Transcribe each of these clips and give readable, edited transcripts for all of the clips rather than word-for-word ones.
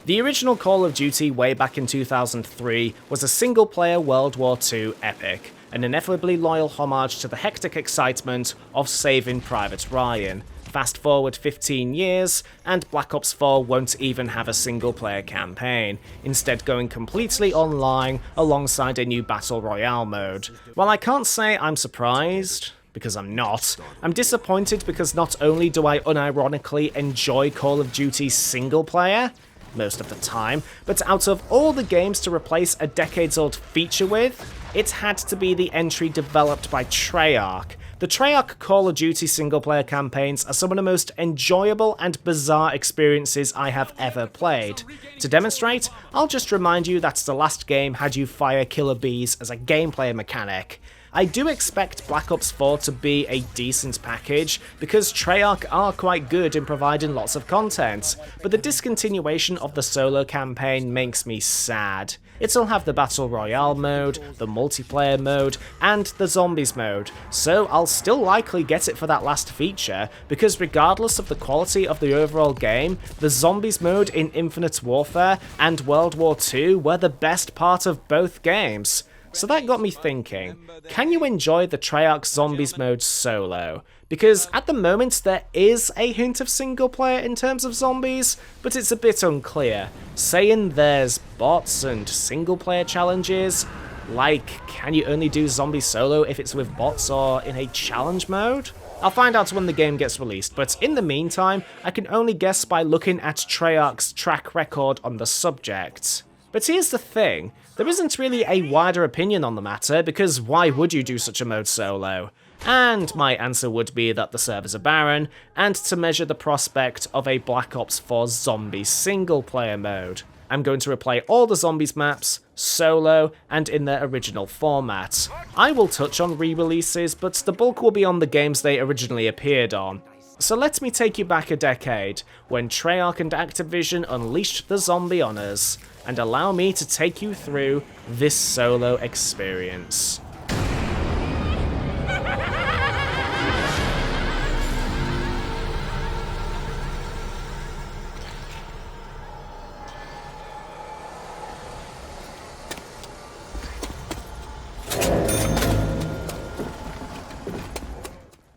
The original Call of Duty way back in 2003 was a single-player World War II epic, an ineffably loyal homage to the hectic excitement of Saving Private Ryan. Fast forward 15 years, and Black Ops IV won't even have a single-player campaign, instead going completely online alongside a new Battle Royale mode. While I can't say I'm surprised, because I'm not, I'm disappointed because not only do I unironically enjoy Call of Duty single-player, most of the time, but out of all the games to replace a decades-old feature with, it had to be the entry developed by Treyarch. The Treyarch Call of Duty single-player campaigns are some of the most enjoyable and bizarre experiences I have ever played. To demonstrate, I'll just remind you that the last game had you fire killer bees as a gameplay mechanic. I do expect Black Ops IV to be a decent package, because Treyarch are quite good in providing lots of content, but the discontinuation of the solo campaign makes me sad. It'll have the Battle Royale mode, the multiplayer mode, and the Zombies mode, so I'll still likely get it for that last feature, because regardless of the quality of the overall game, the Zombies mode in Infinite Warfare and World War II were the best part of both games. So that got me thinking, can you enjoy the Treyarch Zombies mode solo? Because at the moment there is a hint of single player in terms of zombies, but it's a bit unclear. Saying there's bots and single player challenges, like can you only do zombie solo if it's with bots or in a challenge mode? I'll find out when the game gets released, but in the meantime, I can only guess by looking at Treyarch's track record on the subject. But here's the thing, there isn't really a wider opinion on the matter, because why would you do such a mode solo? And my answer would be that the servers are barren, and to measure the prospect of a Black Ops 4 zombie single player mode. I'm going to replay all the zombies maps, solo, and in their original format. I will touch on re-releases, but the bulk will be on the games they originally appeared on. So let me take you back a decade, when Treyarch and Activision unleashed the zombie on us, and allow me to take you through this solo experience.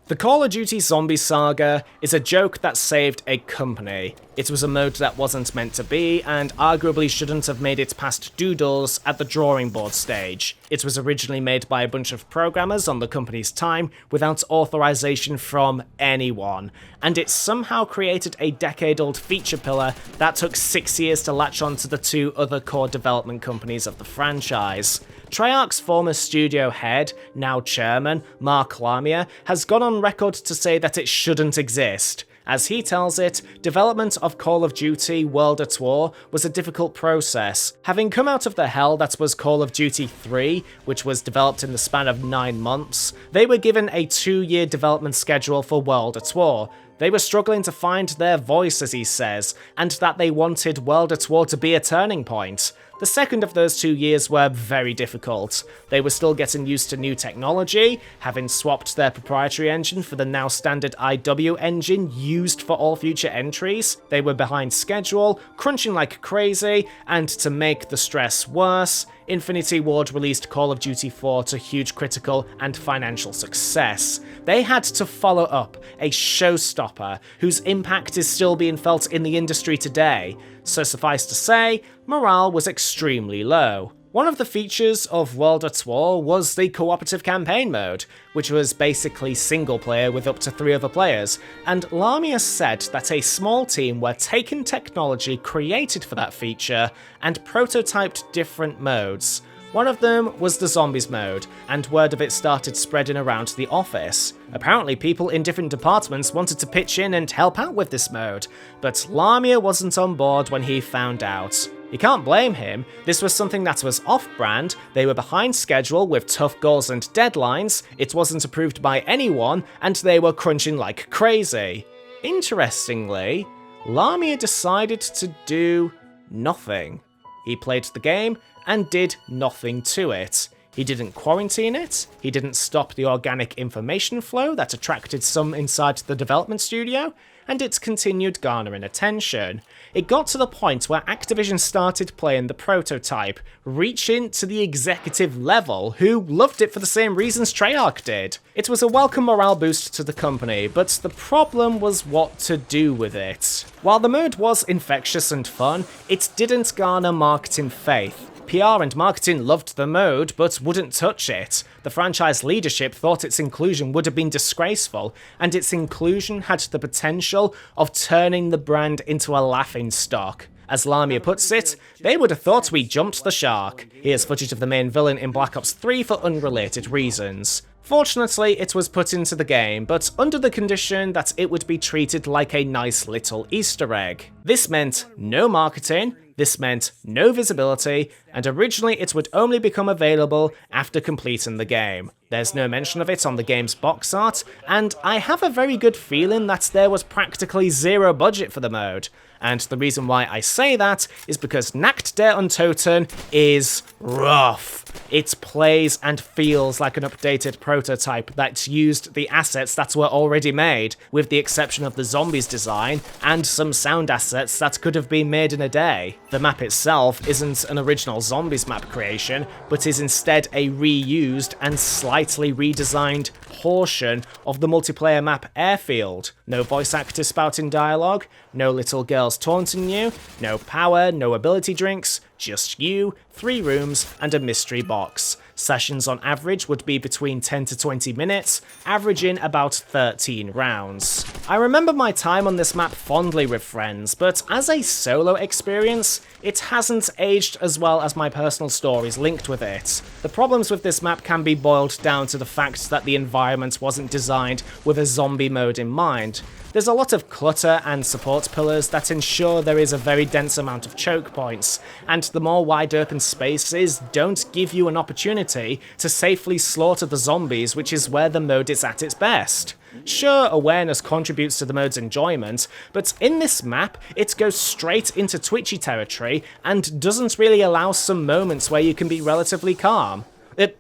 The Call of Duty Zombie Saga is a joke that saved a company. It was a mode that wasn't meant to be, and arguably shouldn't have made it past doodles at the drawing board stage. It was originally made by a bunch of programmers on the company's time, without authorization from anyone, and it somehow created a decade-old feature pillar that took 6 years to latch onto the two other core development companies of the franchise. Treyarch's former studio head, now chairman, Mark Lamia, has gone on record to say that it shouldn't exist. As he tells it, development of Call of Duty World at War was a difficult process. Having come out of the hell that was Call of Duty III, which was developed in the span of 9 months, they were given a 2-year development schedule for World at War. They were struggling to find their voice, as he says, and that they wanted World at War to be a turning point. The second of those 2 years were very difficult. They were still getting used to new technology, having swapped their proprietary engine for the now standard IW engine used for all future entries. They were behind schedule, crunching like crazy, and to make the stress worse, Infinity Ward released Call of Duty 4 to huge critical and financial success. They had to follow up a showstopper whose impact is still being felt in the industry today, so suffice to say, morale was extremely low. One of the features of World at War was the cooperative campaign mode, which was basically single player with up to 3 other players, and Lamia said that a small team were taking technology created for that feature and prototyped different modes. One of them was the Zombies mode, and word of it started spreading around the office. Apparently people in different departments wanted to pitch in and help out with this mode, but Lamia wasn't on board when he found out. You can't blame him, this was something that was off-brand, they were behind schedule with tough goals and deadlines, it wasn't approved by anyone, and they were crunching like crazy. Interestingly, Lamia decided to do nothing. He played the game and did nothing to it. He didn't quarantine it, he didn't stop the organic information flow that attracted some inside the development studio, and it continued garnering attention. It got to the point where Activision started playing the prototype, reaching to the executive level, who loved it for the same reasons Treyarch did. It was a welcome morale boost to the company, but the problem was what to do with it. While the mode was infectious and fun, it didn't garner marketing faith. PR and marketing loved the mode, but wouldn't touch it. The franchise leadership thought its inclusion would have been disgraceful, and its inclusion had the potential of turning the brand into a laughingstock. As Lamia puts it, they would have thought we jumped the shark. Here's footage of the main villain in Black Ops III for unrelated reasons. Fortunately, it was put into the game, but under the condition that it would be treated like a nice little Easter egg. This meant no marketing, this meant no visibility, and originally it would only become available after completing the game. There's no mention of it on the game's box art, and I have a very good feeling that there was practically zero budget for the mode. And the reason why I say that is because Nacht der Untoten is rough. It plays and feels like an updated prototype that used the assets that were already made, with the exception of the zombies design and some sound assets that could have been made in a day. The map itself isn't an original zombies map creation, but is instead a reused and slightly redesigned portion of the multiplayer map Airfield. No voice actors spouting dialogue, no little girls taunting you, no power, no ability drinks, just you, 3 rooms, and a mystery box. Sessions on average would be between 10 to 20 minutes, averaging about 13 rounds. I remember my time on this map fondly with friends, but as a solo experience, it hasn't aged as well as my personal stories linked with it. The problems with this map can be boiled down to the fact that the environment wasn't designed with a zombie mode in mind. There's a lot of clutter and support pillars that ensure there is a very dense amount of choke points, and the more wide open spaces don't give you an opportunity to safely slaughter the zombies, which is where the mode is at its best. Sure, awareness contributes to the mode's enjoyment, but in this map, it goes straight into twitchy territory and doesn't really allow some moments where you can be relatively calm.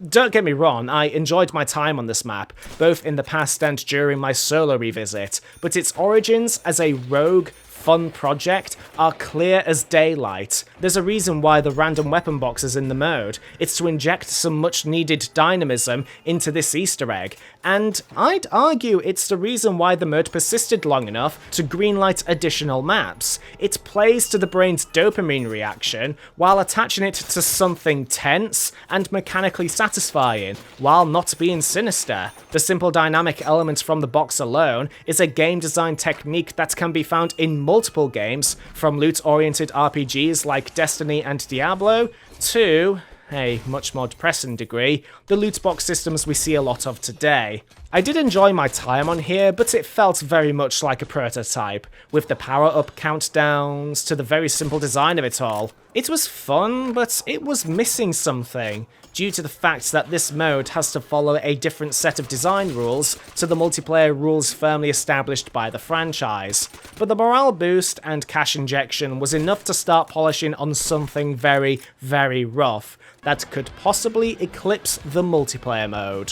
Don't get me wrong, I enjoyed my time on this map, both in the past and during my solo revisit, but its origins as a rogue, fun project are clear as daylight. There's a reason why the random weapon box is in the mode. It's to inject some much needed dynamism into this Easter egg, and I'd argue it's the reason why the mode persisted long enough to greenlight additional maps. It plays to the brain's dopamine reaction while attaching it to something tense and mechanically satisfying, while not being sinister. The simple dynamic element from the box alone is a game design technique that can be found in multiple games, from loot-oriented RPGs like Destiny and Diablo, to, a much more depressing degree, the loot box systems we see a lot of today. I did enjoy my time on here, but it felt very much like a prototype, with the power-up countdowns to the very simple design of it all. It was fun, but it was missing something, due to the fact that this mode has to follow a different set of design rules to the multiplayer rules firmly established by the franchise. But the morale boost and cash injection was enough to start polishing on something very, very rough that could possibly eclipse the multiplayer mode.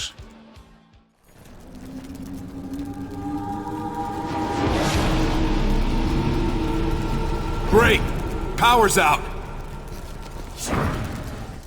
Great! Power's out!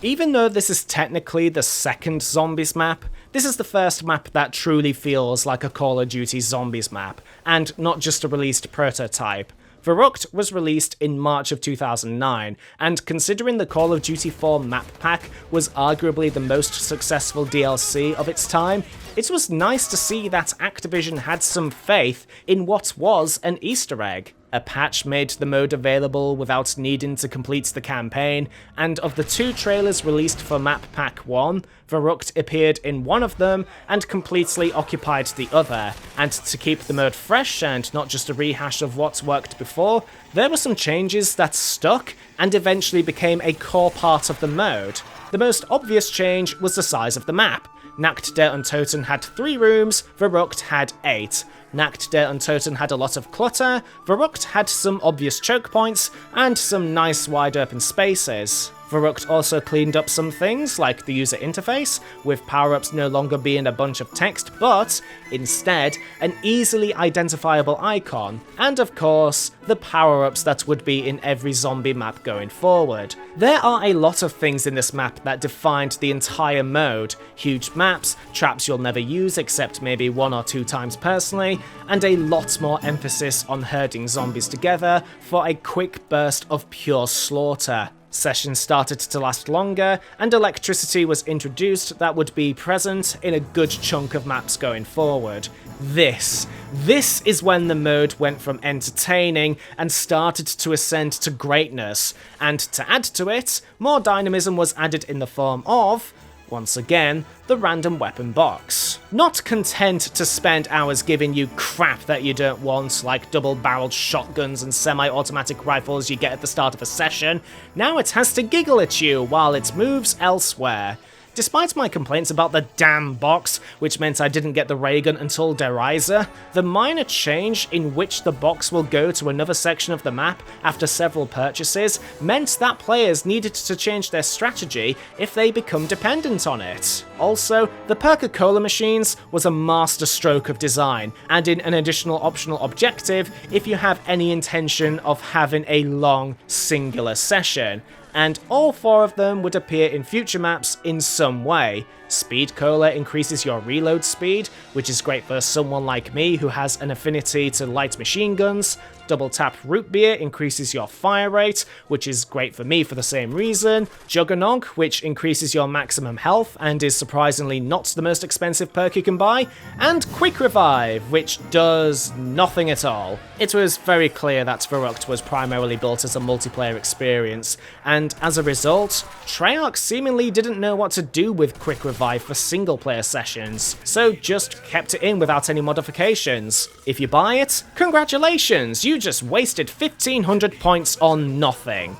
Even though this is technically the second Zombies map, this is the first map that truly feels like a Call of Duty Zombies map, and not just a released prototype. Verruckt was released in March of 2009, and considering the Call of Duty 4 map pack was arguably the most successful DLC of its time, it was nice to see that Activision had some faith in what was an Easter egg. A patch made the mode available without needing to complete the campaign, and of the 2 trailers released for Map Pack 1, Verruckt appeared in one of them and completely occupied the other, and to keep the mode fresh and not just a rehash of what's worked before, there were some changes that stuck and eventually became a core part of the mode. The most obvious change was the size of the map. Nacht der Untoten had 3 rooms, Verruckt had 8. Nacht der Untoten had a lot of clutter, Verruckt had some obvious choke points, and some nice wide open spaces. Verruckt also cleaned up some things, like the user interface, with power-ups no longer being a bunch of text, but instead an easily identifiable icon, and of course, the power-ups that would be in every zombie map going forward. There are a lot of things in this map that defined the entire mode: huge maps, traps you'll never use except maybe 1 or 2 times personally, and a lot more emphasis on herding zombies together for a quick burst of pure slaughter. Sessions started to last longer, and electricity was introduced that would be present in a good chunk of maps going forward. This is when the mode went from entertaining and started to ascend to greatness, and to add to it, more dynamism was added in the form of, once again, the random weapon box. Not content to spend hours giving you crap that you don't want, like double-barreled shotguns and semi-automatic rifles you get at the start of a session, now it has to giggle at you while it moves elsewhere. Despite my complaints about the damn box, which meant I didn't get the ray gun until Riese, the minor change in which the box will go to another section of the map after several purchases meant that players needed to change their strategy if they become dependent on it. Also, the Coca-Cola machines was a masterstroke of design, adding an additional optional objective if you have any intention of having a long, singular session, and all 4 of them would appear in future maps in some way. Speed Cola increases your reload speed, which is great for someone like me who has an affinity to light machine guns. Double Tap Root Beer increases your fire rate, which is great for me for the same reason. Juggernog, which increases your maximum health and is surprisingly not the most expensive perk you can buy. And Quick Revive, which does nothing at all. It was very clear that Verruckt was primarily built as a multiplayer experience, and as a result, Treyarch seemingly didn't know what to do with Quick Revive for single player sessions, so just kept it in without any modifications. If you buy it, congratulations, you just wasted 1500 points on nothing.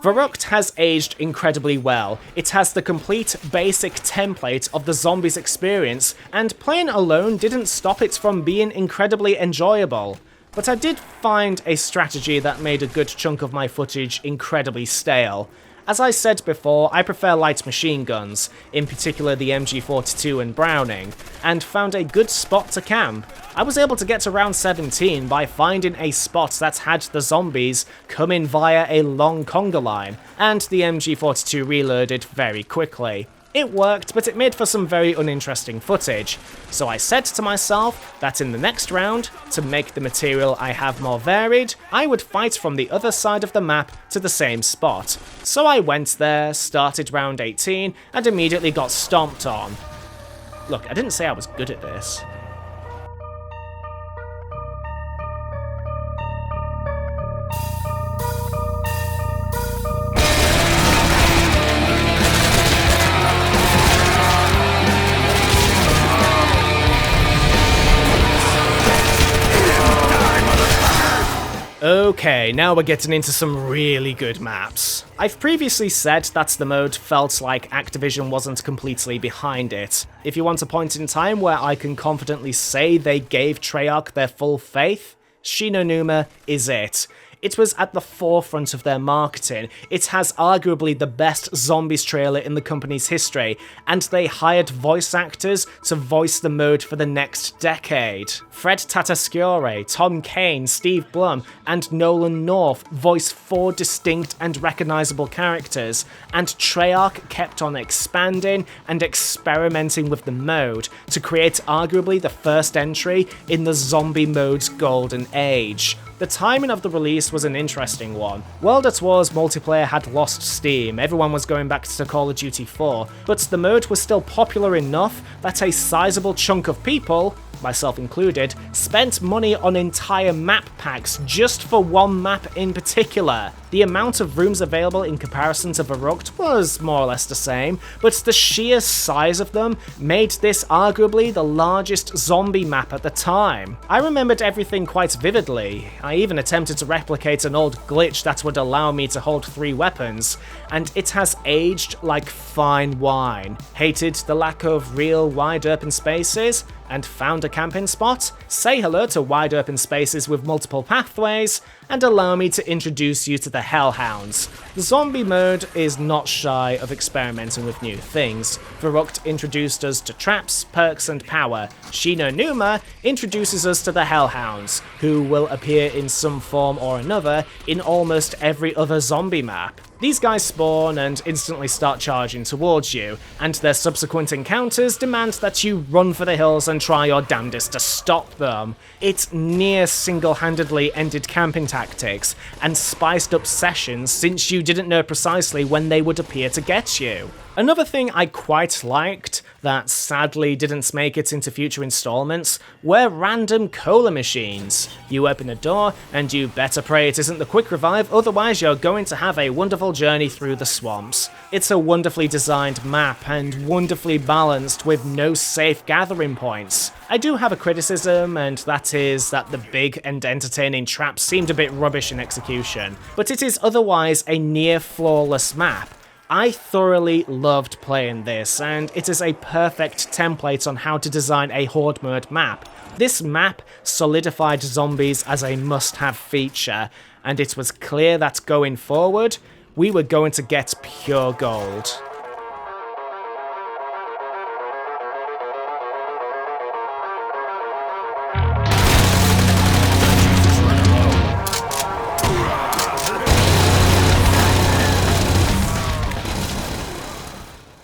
Verruckt has aged incredibly well. It has the complete basic template of the zombies experience, and playing alone didn't stop it from being incredibly enjoyable. But I did find a strategy that made a good chunk of my footage incredibly stale. As I said before, I prefer light machine guns, in particular the MG42 and Browning, and found a good spot to camp. I was able to get to round 17 by finding a spot that had the zombies come in via a long conga line, and the MG42 reloaded very quickly. It worked, but it made for some very uninteresting footage, so I said to myself that in the next round, to make the material I have more varied, I would fight from the other side of the map to the same spot. So I went there, started round 18, and immediately got stomped on. Look, I didn't say I was good at this. Okay, now we're getting into some really good maps. I've previously said that the mode felt like Activision wasn't completely behind it. If you want a point in time where I can confidently say they gave Treyarch their full faith, Shi No Numa is it. It was at the forefront of their marketing. It has arguably the best zombies trailer in the company's history, and they hired voice actors to voice the mode for the next decade. Fred Tatasciore, Tom Kane, Steve Blum, and Nolan North voice 4 distinct and recognizable characters, and Treyarch kept on expanding and experimenting with the mode to create arguably the first entry in the zombie mode's golden age. The timing of the release was an interesting one. World at War's multiplayer had lost steam, everyone was going back to Call of Duty 4, but the mode was still popular enough that a sizable chunk of people, myself included, spent money on entire map packs just for one map in particular. The amount of rooms available in comparison to Verruckt was more or less the same, but the sheer size of them made this arguably the largest zombie map at the time. I remembered everything quite vividly. I even attempted to replicate an old glitch that would allow me to hold 3 weapons, and it has aged like fine wine. Hated the lack of real wide open spaces, and found a camping spot? Say hello to wide open spaces with multiple pathways, and allow me to introduce you to the Hellhounds. The zombie mode is not shy of experimenting with new things. Verruckt introduced us to traps, perks, and power. Shi No Numa introduces us to the Hellhounds, who will appear in some form or another in almost every other zombie map. These guys spawn and instantly start charging towards you, and their subsequent encounters demand that you run for the hills and try your damnedest to stop them. It near single-handedly ended camping tactics and spiced up sessions since you didn't know precisely when they would appear to get you. Another thing I quite liked, that sadly didn't make it into future installments, were random cola machines. You open a door, and you better pray it isn't the quick revive, otherwise you're going to have a wonderful journey through the swamps. It's a wonderfully designed map, and wonderfully balanced with no safe gathering points. I do have a criticism, and that is that the big and entertaining traps seemed a bit rubbish in execution, but it is otherwise a near flawless map. I thoroughly loved playing this, and it is a perfect template on how to design a horde mode map. This map solidified zombies as a must-have feature, and it was clear that going forward, we were going to get pure gold.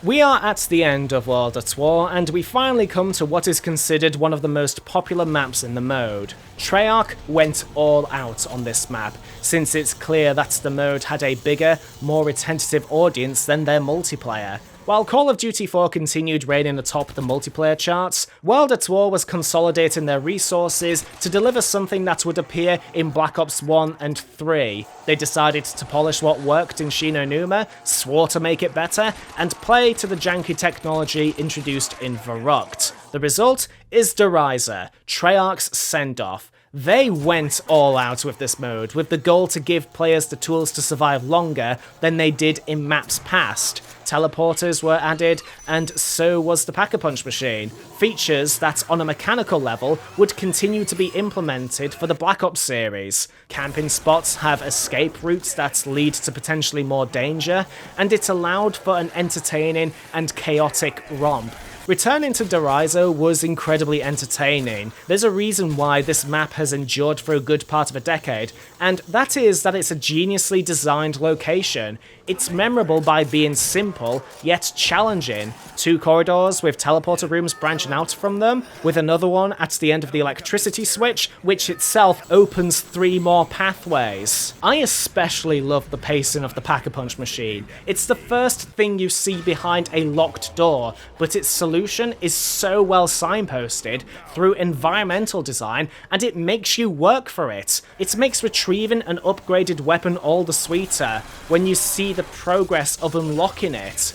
We are at the end of World at War, and we finally come to what is considered one of the most popular maps in the mode. Treyarch went all out on this map, since it's clear that the mode had a bigger, more retentive audience than their multiplayer. While Call of Duty 4 continued reigning atop the multiplayer charts, World at War was consolidating their resources to deliver something that would appear in Black Ops I and III. They decided to polish what worked in Shi No Numa, swore to make it better, and play to the janky technology introduced in Verruckt. The result is Riese, Treyarch's send-off. They went all out with this mode, with the goal to give players the tools to survive longer than they did in maps past. Teleporters were added, and so was the Pack-a-Punch machine, features that on a mechanical level would continue to be implemented for the Black Ops series. Camping spots have escape routes that lead to potentially more danger, and it allowed for an entertaining and chaotic romp. Returning to Riese was incredibly entertaining. There's a reason why this map has endured for a good part of a decade, and that is that it's a geniusly designed location. It's memorable by being simple, yet challenging. 2 corridors with teleporter rooms branching out from them, with another one at the end of the electricity switch, which itself opens 3 more pathways. I especially love the pacing of the Pack-a-Punch machine. It's the first thing you see behind a locked door, but its solution is so well signposted through environmental design, and it makes you work for it. It makes retrieving an upgraded weapon all the sweeter when you see the progress of unlocking it.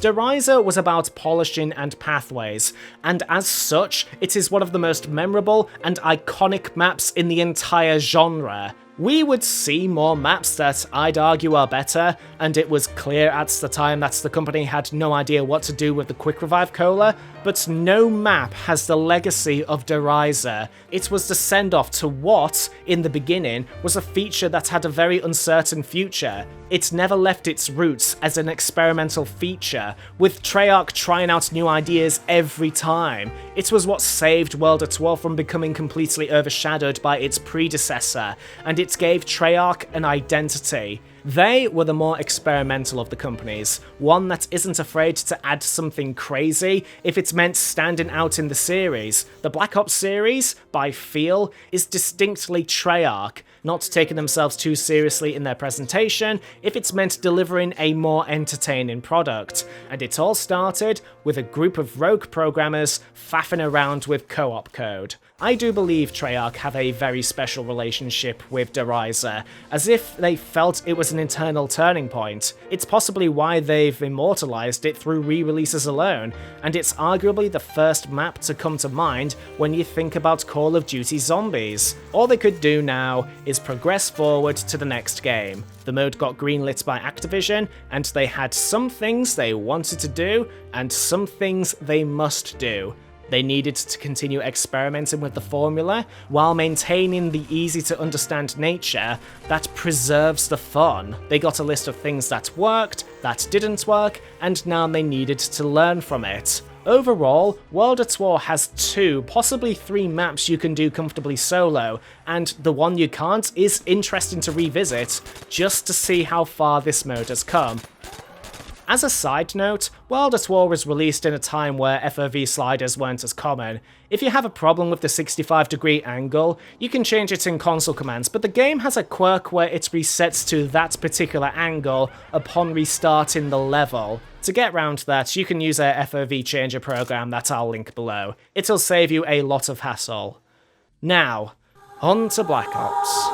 Riese was about polishing and pathways, and as such, it is one of the most memorable and iconic maps in the entire genre. We would see more maps that I'd argue are better, and it was clear at the time that the company had no idea what to do with the Quick Revive Cola, but no map has the legacy of Riese. It was the send-off to what, in the beginning, was a feature that had a very uncertain future. It never left its roots as an experimental feature, with Treyarch trying out new ideas every time. It was what saved World at War from becoming completely overshadowed by its predecessor, and it gave Treyarch an identity. They were the more experimental of the companies, one that isn't afraid to add something crazy if it's meant standing out in the series. The Black Ops series, by feel, is distinctly Treyarch, not taking themselves too seriously in their presentation if it's meant delivering a more entertaining product. And it all started with a group of rogue programmers faffing around with co-op code. I do believe Treyarch have a very special relationship with Riese, as if they felt it was an internal turning point. It's possibly why they've immortalized it through re-releases alone, and it's arguably the first map to come to mind when you think about Call of Duty Zombies. All they could do now is progress forward to the next game. The mode got greenlit by Activision, and they had some things they wanted to do, and some things they must do. They needed to continue experimenting with the formula while maintaining the easy-to-understand nature that preserves the fun. They got a list of things that worked, that didn't work, and now they needed to learn from it. Overall, World at War has 2, possibly 3 maps you can do comfortably solo, and the one you can't is interesting to revisit, just to see how far this mode has come. As a side note, World at War was released in a time where FOV sliders weren't as common. If you have a problem with the 65-degree angle, you can change it in console commands, but the game has a quirk where it resets to that particular angle upon restarting the level. To get round that, you can use a FOV changer program that I'll link below. It'll save you a lot of hassle. Now, on to Black Ops.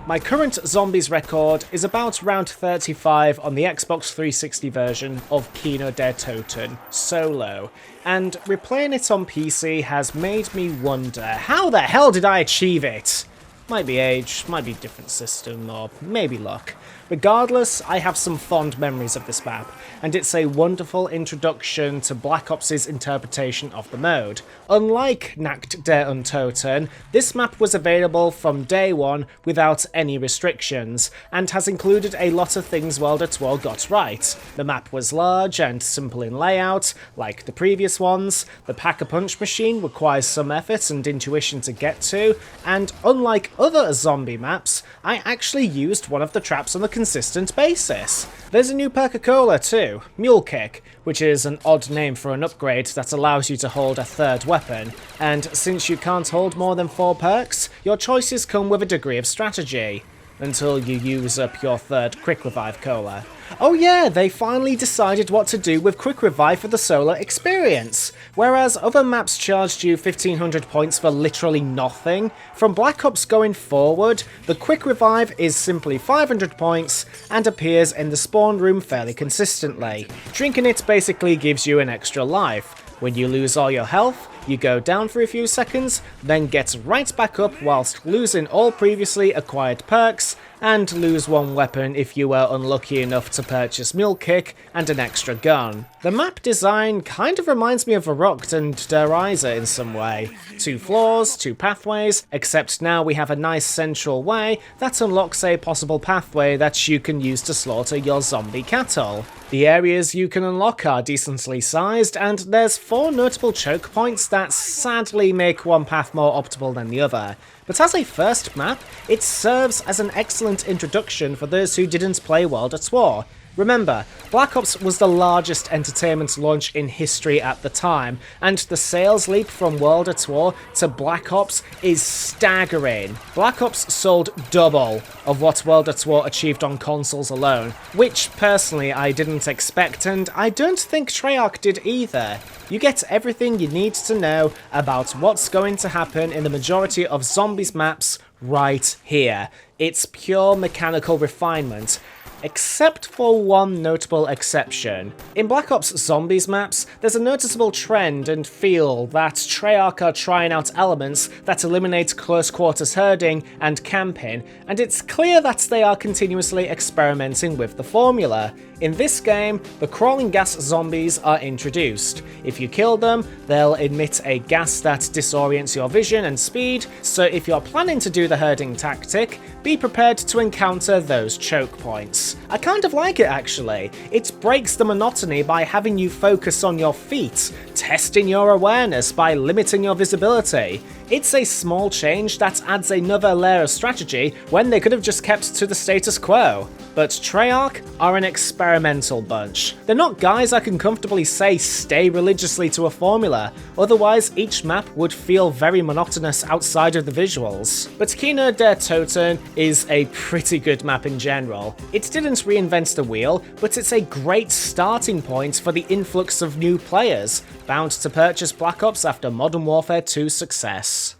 My current Zombies record is about round 35 on the Xbox 360 version of Kino der Toten Solo, and replaying it on PC has made me wonder, how the hell did I achieve it? Might be age, might be different system, or maybe luck. Regardless, I have some fond memories of this map, and it's a wonderful introduction to Black Ops' interpretation of the mode. Unlike Nacht der Untoten, this map was available from day one without any restrictions, and has included a lot of things World at War got right. The map was large and simple in layout, like the previous ones, the pack-a-punch machine requires some effort and intuition to get to, and unlike other zombie maps, I actually used one of the traps on a consistent basis. There's a new Coca-Cola too, Mule Kick, which is an odd name for an upgrade that allows you to hold a third weapon, and since you can't hold more than 4 perks, your choices come with a degree of strategy, until you use up your third Quick Revive Cola. Oh yeah, they finally decided what to do with Quick Revive for the solo experience. Whereas other maps charged you 1500 points for literally nothing, from Black Ops going forward, the Quick Revive is simply 500 points and appears in the spawn room fairly consistently. Drinking it basically gives you an extra life. When you lose all your health, you go down for a few seconds, then get right back up whilst losing all previously acquired perks, and lose 1 weapon if you were unlucky enough to purchase Mule Kick and an extra gun. The map design kind of reminds me of Verruckt and Riese in some way. 2 floors, 2 pathways, except now we have a nice central way that unlocks a possible pathway that you can use to slaughter your zombie cattle. The areas you can unlock are decently sized, and there's 4 notable choke points that sadly make one path more optimal than the other. But as a first map, it serves as an excellent introduction for those who didn't play World at War. Remember, Black Ops was the largest entertainment launch in history at the time, and the sales leap from World at War to Black Ops is staggering. Black Ops sold double of what World at War achieved on consoles alone, which personally I didn't expect, and I don't think Treyarch did either. You get everything you need to know about what's going to happen in the majority of Zombies maps right here. It's pure mechanical refinement, except for one notable exception. In Black Ops Zombies maps, there's a noticeable trend and feel that Treyarch are trying out elements that eliminate close quarters herding and camping, and it's clear that they are continuously experimenting with the formula. In this game, the crawling gas zombies are introduced. If you kill them, they'll emit a gas that disorients your vision and speed, so if you're planning to do the herding tactic, be prepared to encounter those choke points. I kind of like it actually. It breaks the monotony by having you focus on your feet, testing your awareness by limiting your visibility. It's a small change that adds another layer of strategy when they could have just kept to the status quo. But Treyarch are an experimental bunch. They're not guys I can comfortably say stay religiously to a formula, otherwise each map would feel very monotonous outside of the visuals. But Shi No Numa is a pretty good map in general. It didn't reinvent the wheel, but it's a great starting point for the influx of new players, bound to purchase Black Ops after Modern Warfare 2's success.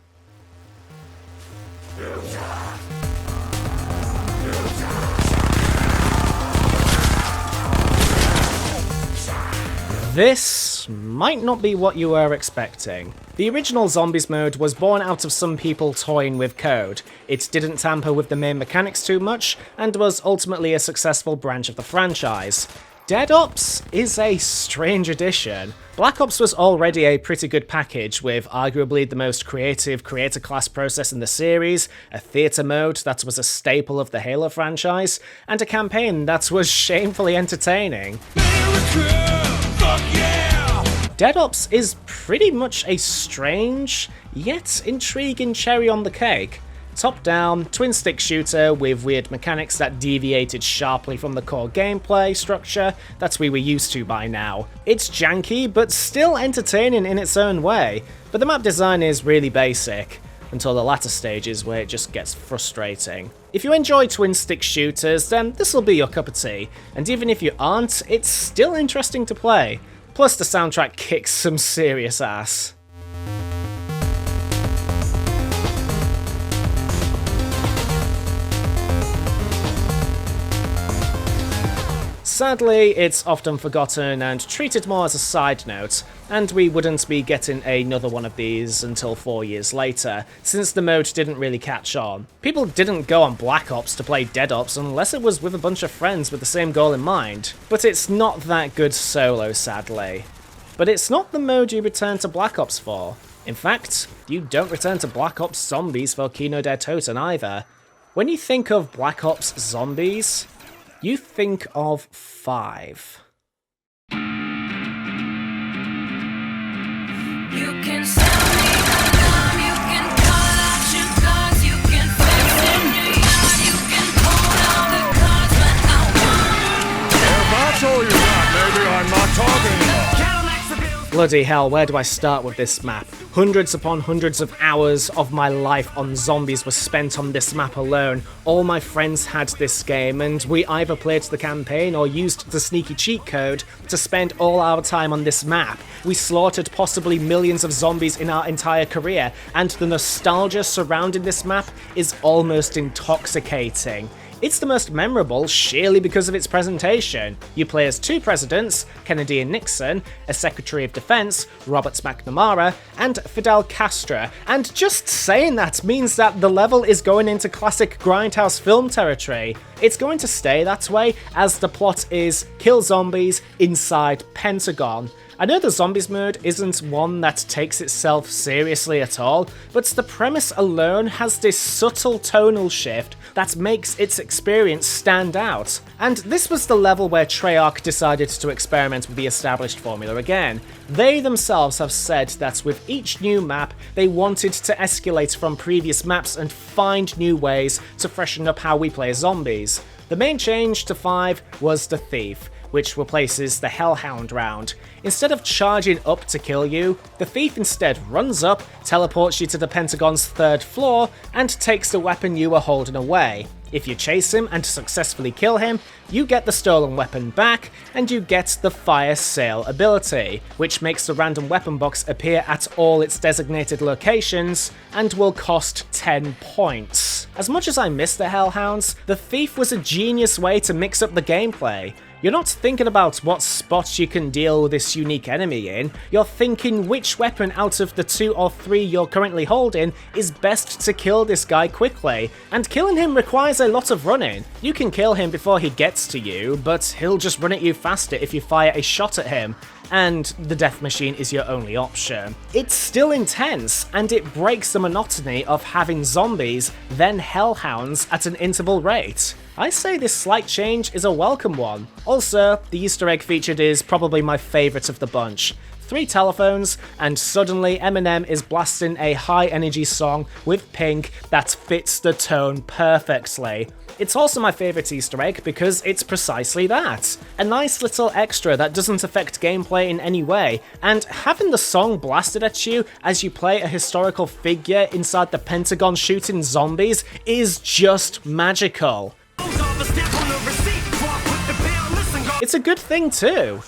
This might not be what you were expecting. The original Zombies mode was born out of some people toying with code. It didn't tamper with the main mechanics too much, and was ultimately a successful branch of the franchise. Dead Ops is a strange addition. Black Ops was already a pretty good package, with arguably the most creative creator class process in the series, a theatre mode that was a staple of the Halo franchise, and a campaign that was shamefully entertaining. Dead Ops is pretty much a strange, yet intriguing cherry on the cake. Top-down, twin-stick shooter with weird mechanics that deviated sharply from the core gameplay structure that we were used to by now. It's janky, but still entertaining in its own way, but the map design is really basic, until the latter stages where it just gets frustrating. If you enjoy twin-stick shooters, then this'll be your cup of tea, and even if you aren't, it's still interesting to play. Plus the soundtrack kicks some serious ass. Sadly, it's often forgotten and treated more as a side note, and we wouldn't be getting another one of these until 4 years later, since the mode didn't really catch on. People didn't go on Black Ops to play Dead Ops unless it was with a bunch of friends with the same goal in mind. But it's not that good solo, sadly. But it's not the mode you return to Black Ops for. In fact, you don't return to Black Ops Zombies for Shi No Numa either. When you think of Black Ops Zombies, you think of 5. You can sell me a gun, you can call out your guns, you can fix in your yard, you can hold all the cards, but I want. If that's all you got, maybe I'm not talking enough. Bloody hell, where do I start with this map? Hundreds upon hundreds of hours of my life on Zombies were spent on this map alone. All my friends had this game, and we either played the campaign or used the sneaky cheat code to spend all our time on this map. We slaughtered possibly millions of zombies in our entire career, and the nostalgia surrounding this map is almost intoxicating. It's the most memorable sheerly because of its presentation. You play as 2 presidents, Kennedy and Nixon, a Secretary of Defense, Robert McNamara, and Fidel Castro, and just saying that means that the level is going into classic grindhouse film territory. It's going to stay that way, as the plot is kill zombies inside Pentagon. I know the Zombies mode isn't one that takes itself seriously at all, but the premise alone has this subtle tonal shift that makes its experience stand out. And this was the level where Treyarch decided to experiment with the established formula again. They themselves have said that with each new map, they wanted to escalate from previous maps and find new ways to freshen up how we play zombies. The main change to 5 was the Thief, which replaces the Hellhound round. Instead of charging up to kill you, the Thief instead runs up, teleports you to the Pentagon's 3rd floor, and takes the weapon you were holding away. If you chase him and successfully kill him, you get the stolen weapon back, and you get the Fire Sale ability, which makes the random weapon box appear at all its designated locations, and will cost 10 points. As much as I miss the Hellhounds, the Thief was a genius way to mix up the gameplay. You're not thinking about what spots you can deal this unique enemy in, you're thinking which weapon out of the 2 or 3 you're currently holding is best to kill this guy quickly, and killing him requires a lot of running. You can kill him before he gets to you, but he'll just run at you faster if you fire a shot at him, and the death machine is your only option. It's still intense, and it breaks the monotony of having zombies, then hellhounds at an interval rate. I say this slight change is a welcome one. Also, the Easter egg featured is probably my favourite of the bunch. 3 telephones, and suddenly Eminem is blasting a high-energy song with Pink that fits the tone perfectly. It's also my favourite Easter egg because it's precisely that. A nice little extra that doesn't affect gameplay in any way, and having the song blasted at you as you play a historical figure inside the Pentagon shooting zombies is just magical. It's a good thing too,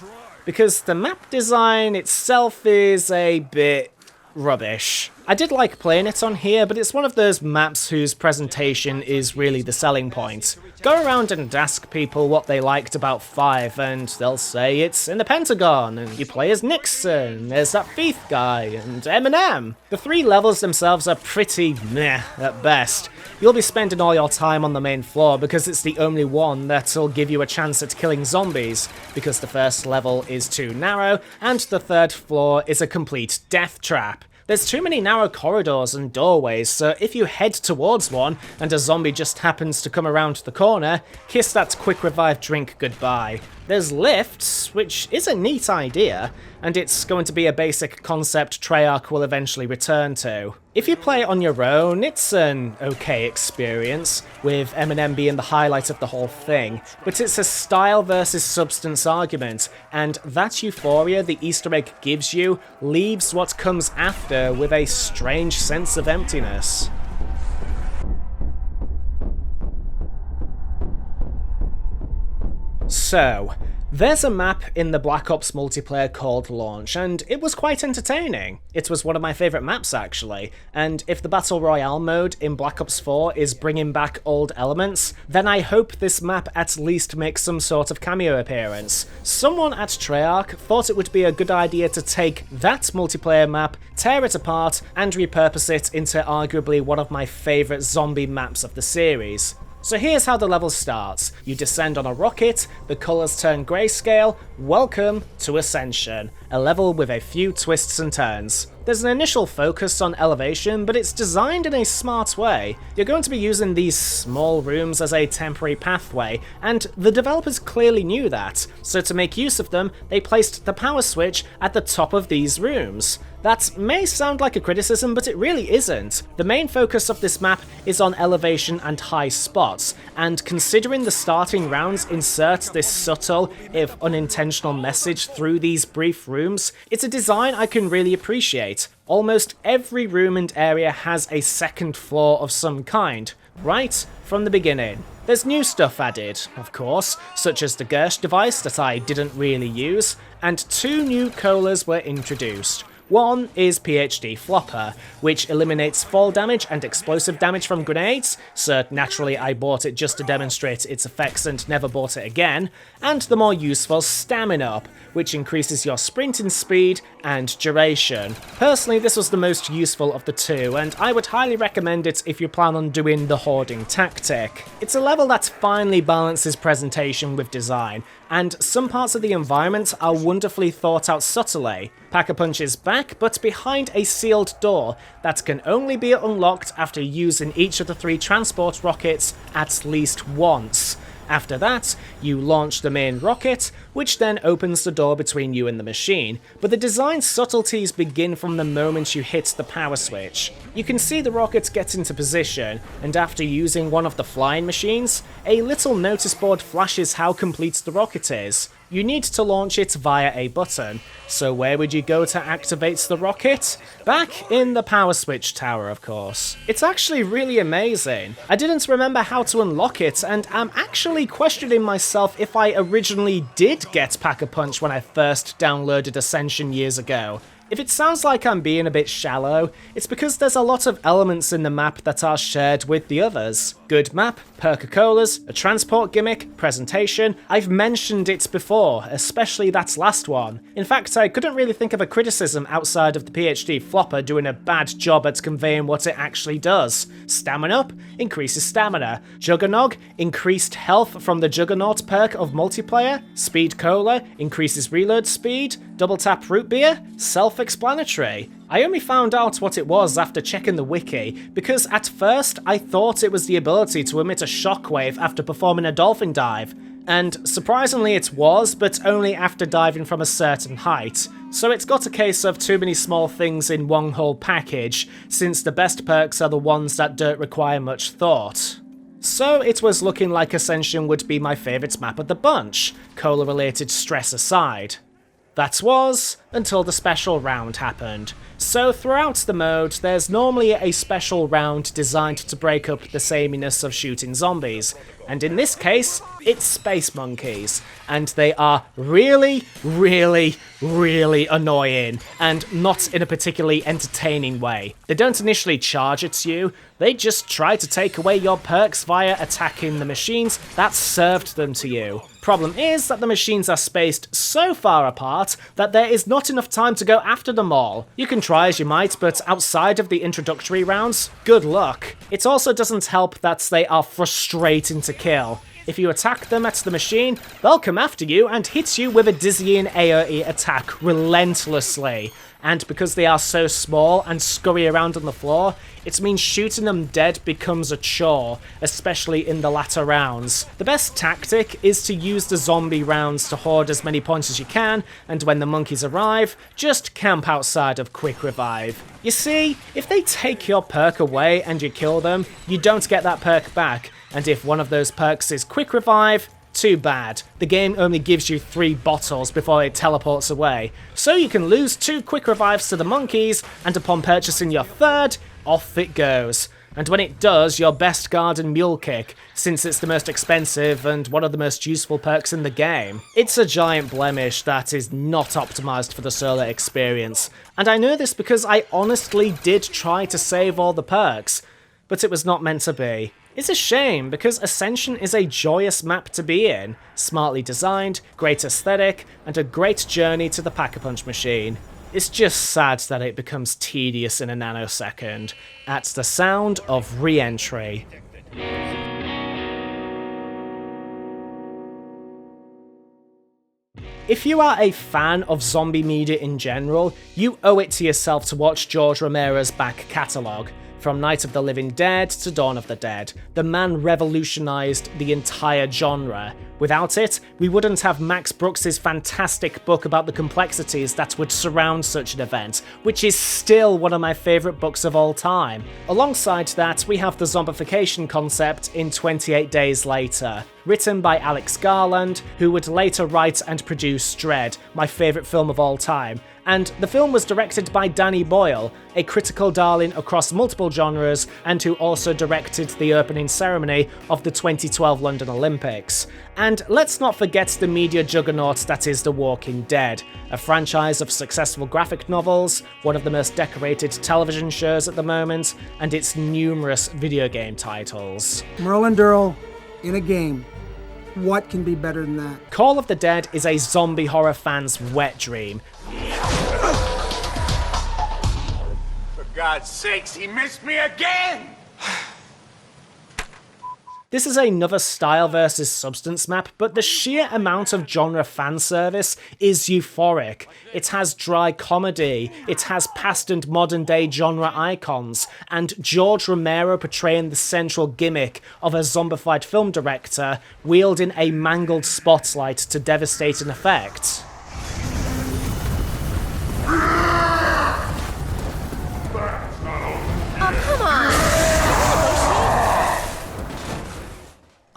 because the map design itself is a bit rubbish. I did like playing it on here, but it's one of those maps whose presentation is really the selling point. Go around and ask people what they liked about 5, and they'll say it's in the Pentagon, and you play as Nixon, there's that thief guy, and Eminem. The 3 levels themselves are pretty meh at best. You'll be spending all your time on the main floor because it's the only one that'll give you a chance at killing zombies, because the first level is too narrow, and the 3rd floor is a complete death trap. There's too many narrow corridors and doorways, so if you head towards one and a zombie just happens to come around the corner, kiss that quick revive drink goodbye. There's lifts, which is a neat idea, and it's going to be a basic concept Treyarch will eventually return to. If you play on your own, it's an okay experience, with Eminem being the highlight of the whole thing, but it's a style versus substance argument, and that euphoria the Easter egg gives you leaves what comes after with a strange sense of emptiness. So, there's a map in the Black Ops multiplayer called Launch, and it was quite entertaining. It was one of my favourite maps actually, and if the Battle Royale mode in Black Ops 4 is bringing back old elements, then I hope this map at least makes some sort of cameo appearance. Someone at Treyarch thought it would be a good idea to take that multiplayer map, tear it apart, and repurpose it into arguably one of my favourite zombie maps of the series. So here's how the level starts. You descend on a rocket, the colours turn grayscale. Welcome to Ascension, a level with a few twists and turns. There's an initial focus on elevation, but it's designed in a smart way. You're going to be using these small rooms as a temporary pathway, and the developers clearly knew that, so to make use of them, they placed the power switch at the top of these rooms. That may sound like a criticism, but it really isn't. The main focus of this map is on elevation and high spots, and considering the starting rounds insert this subtle, if unintentional message through these brief rooms, it's a design I can really appreciate. Almost every room and area has a second floor of some kind, right from the beginning. There's new stuff added, of course, such as the Gersh device that I didn't really use, and 2 new colas were introduced. One is PhD Flopper, which eliminates fall damage and explosive damage from grenades, so naturally I bought it just to demonstrate its effects and never bought it again, and the more useful Stamina Up, which increases your sprinting speed and duration. Personally, this was the most useful of the 2, and I would highly recommend it if you plan on doing the hoarding tactic. It's a level that finally balances presentation with design, and some parts of the environment are wonderfully thought out subtly. Pack-a-Punch is back, but behind a sealed door that can only be unlocked after using each of the 3 transport rockets at least once. After that, you launch the main rocket, which then opens the door between you and the machine, but the design subtleties begin from the moment you hit the power switch. You can see the rocket get into position, and after using one of the flying machines, a little notice board flashes how complete the rocket is. You need to launch it via a button, so where would you go to activate the rocket? Back in the power switch tower, of course. It's actually really amazing. I didn't remember how to unlock it, and I'm actually questioning myself if I originally did get Pack-a-Punch when I first downloaded Ascension years ago. If it sounds like I'm being a bit shallow, it's because there's a lot of elements in the map that are shared with the others. Good map, Perca-Colas, a transport gimmick, presentation. I've mentioned it before, especially that last one. In fact, I couldn't really think of a criticism outside of the PhD Flopper doing a bad job at conveying what it actually does. Stamina Up increases stamina. Juggernog, increased health from the Juggernaut perk of multiplayer. Speed Cola increases reload speed. Double tap root beer, self-explanatory. I only found out what it was after checking the wiki, because at first I thought it was the ability to emit a shockwave after performing a dolphin dive. And surprisingly it was, but only after diving from a certain height. So it's got a case of too many small things in one whole package, since the best perks are the ones that don't require much thought. So it was looking like Ascension would be my favourite map of the bunch, cola-related stress aside. That was, until the special round happened. So throughout the mode, there's normally a special round designed to break up the sameness of shooting zombies, and in this case, it's space monkeys, and they are really, really, really annoying, and not in a particularly entertaining way. They don't initially charge at you, they just try to take away your perks via attacking the machines that served them to you. Problem is that the machines are spaced so far apart that there is not enough time to go after them all. You can try as you might, but outside of the introductory rounds, good luck. It also doesn't help that they are frustrating to kill. If you attack them at the machine, they'll come after you and hit you with a dizzying AoE attack relentlessly. And because they are so small and scurry around on the floor, it means shooting them dead becomes a chore, especially in the latter rounds. The best tactic is to use the zombie rounds to hoard as many points as you can, and when the monkeys arrive, just camp outside of Quick Revive. You see, if they take your perk away and you kill them, you don't get that perk back, and if one of those perks is Quick Revive, too bad. The game only gives you 3 bottles before it teleports away, so you can lose 2 quick revives to the monkeys, and upon purchasing your 3rd, off it goes. And when it does, your best garden mule kick, since it's the most expensive and one of the most useful perks in the game. It's a giant blemish that is not optimised for the solo experience, and I know this because I honestly did try to save all the perks, but it was not meant to be. It's a shame, because Ascension is a joyous map to be in, smartly designed, great aesthetic, and a great journey to the Pack-a-Punch machine. It's just sad that it becomes tedious in a nanosecond, at the sound of re-entry. If you are a fan of zombie media in general, you owe it to yourself to watch George Romero's back catalogue. From Night of the Living Dead to Dawn of the Dead, the man revolutionised the entire genre. Without it, we wouldn't have Max Brooks' fantastic book about the complexities that would surround such an event, which is still one of my favourite books of all time. Alongside that, we have the zombification concept in 28 Days Later, written by Alex Garland, who would later write and produce Dread, my favourite film of all time. And the film was directed by Danny Boyle, a critical darling across multiple genres, and who also directed the opening ceremony of the 2012 London Olympics. And let's not forget the media juggernaut that is The Walking Dead, a franchise of successful graphic novels, one of the most decorated television shows at the moment, and its numerous video game titles. Merlin Durrell in a game. What can be better than that? Call of the Dead is a zombie horror fan's wet dream. For God's sakes, he missed me again! This is another style versus substance map, but the sheer amount of genre fan service is euphoric. It has dry comedy, it has past and modern day genre icons, and George Romero portraying the central gimmick of a zombified film director wielding a mangled spotlight to devastating effect. Oh, come on!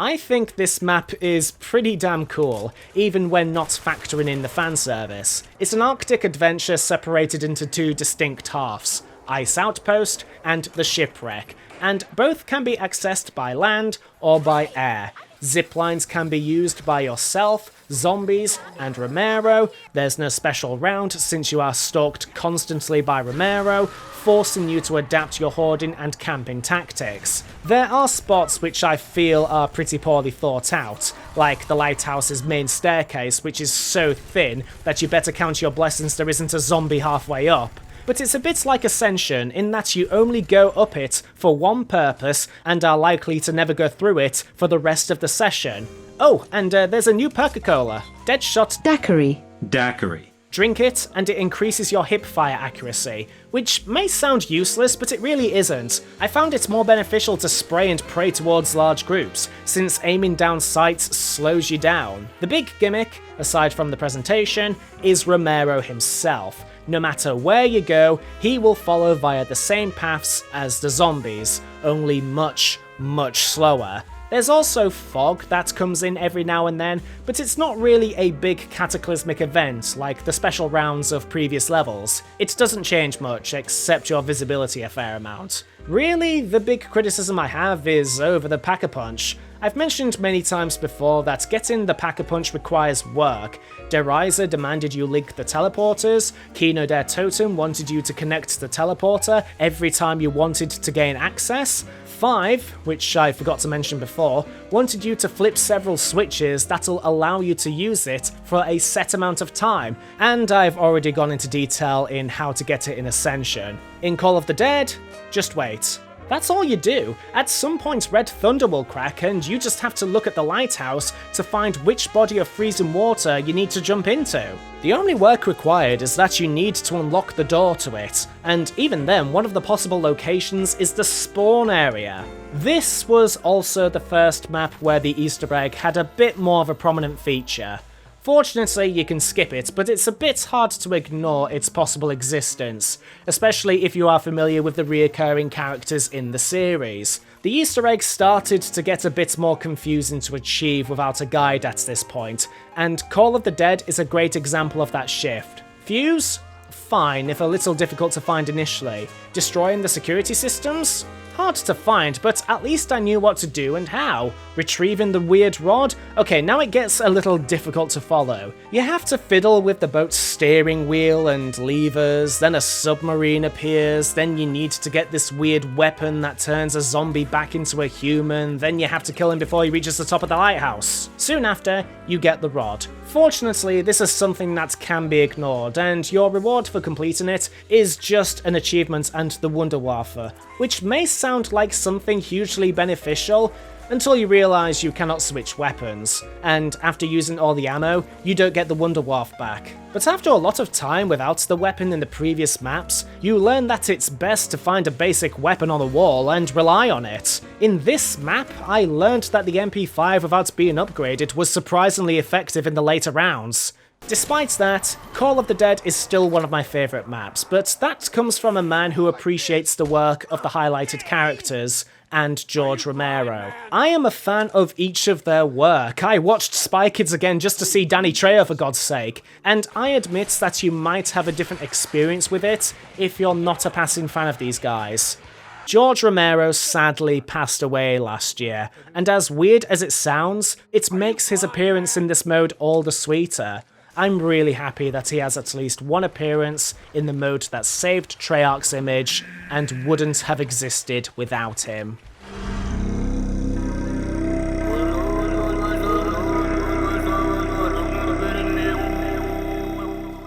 I think this map is pretty damn cool, even when not factoring in the fan service. It's an Arctic adventure separated into 2 distinct halves, Ice Outpost and the Shipwreck, and both can be accessed by land or by air. Ziplines can be used by yourself, zombies, and Romero. There's no special round since you are stalked constantly by Romero, forcing you to adapt your hoarding and camping tactics. There are spots which I feel are pretty poorly thought out, like the lighthouse's main staircase, which is so thin that you better count your blessings there isn't a zombie halfway up. But it's a bit like Ascension in that you only go up it for one purpose and are likely to never go through it for the rest of the session. Oh, and there's a new Perca-Cola, Deadshot Daiquiri. Daiquiri. Drink it, and it increases your hip-fire accuracy, which may sound useless, but it really isn't. I found it more beneficial to spray and pray towards large groups, since aiming down sights slows you down. The big gimmick, aside from the presentation, is Romero himself. No matter where you go, he will follow via the same paths as the zombies, only much, much slower. There's also fog that comes in every now and then, but it's not really a big cataclysmic event like the special rounds of previous levels. It doesn't change much, except your visibility a fair amount. Really, the big criticism I have is over the Pack-a-Punch. I've mentioned many times before that getting the Pack-a-Punch requires work. Riese demanded you link the teleporters, Kino der Totem wanted you to connect the teleporter every time you wanted to gain access, 5, which I forgot to mention before, wanted you to flip several switches that'll allow you to use it for a set amount of time, and I've already gone into detail in how to get it in Ascension. In Call of the Dead, just wait. That's all you do. At some point Red Thunder will crack and you just have to look at the lighthouse to find which body of freezing water you need to jump into. The only work required is that you need to unlock the door to it, and even then one of the possible locations is the spawn area. This was also the first map where the Easter egg had a bit more of a prominent feature. Fortunately, you can skip it, but it's a bit hard to ignore its possible existence, especially if you are familiar with the reoccurring characters in the series. The Easter egg started to get a bit more confusing to achieve without a guide at this point, and Call of the Dead is a great example of that shift. Fuse? Fine, if a little difficult to find initially. Destroying the security systems? Hard to find, but at least I knew what to do and how. Retrieving the weird rod? Okay, now it gets a little difficult to follow. You have to fiddle with the boat's steering wheel and levers, then a submarine appears, then you need to get this weird weapon that turns a zombie back into a human, then you have to kill him before he reaches the top of the lighthouse. Soon after, you get the rod. Fortunately, this is something that can be ignored, and your reward for completing it is just an achievement and the Wunderwaffe, which may sound like something hugely beneficial until you realise you cannot switch weapons, and after using all the ammo, you don't get the Wunderwaffe back. But after a lot of time without the weapon in the previous maps, you learn that it's best to find a basic weapon on the wall and rely on it. In this map, I learned that the MP5 without being upgraded was surprisingly effective in the later rounds. Despite that, Call of the Dead is still one of my favourite maps, but that comes from a man who appreciates the work of the highlighted characters, and George Romero. I am a fan of each of their work. I watched Spy Kids again just to see Danny Trejo for God's sake, and I admit that you might have a different experience with it if you're not a passing fan of these guys. George Romero sadly passed away last year, and as weird as it sounds, it makes his appearance in this mode all the sweeter. I'm really happy that he has at least one appearance in the mode that saved Treyarch's image and wouldn't have existed without him.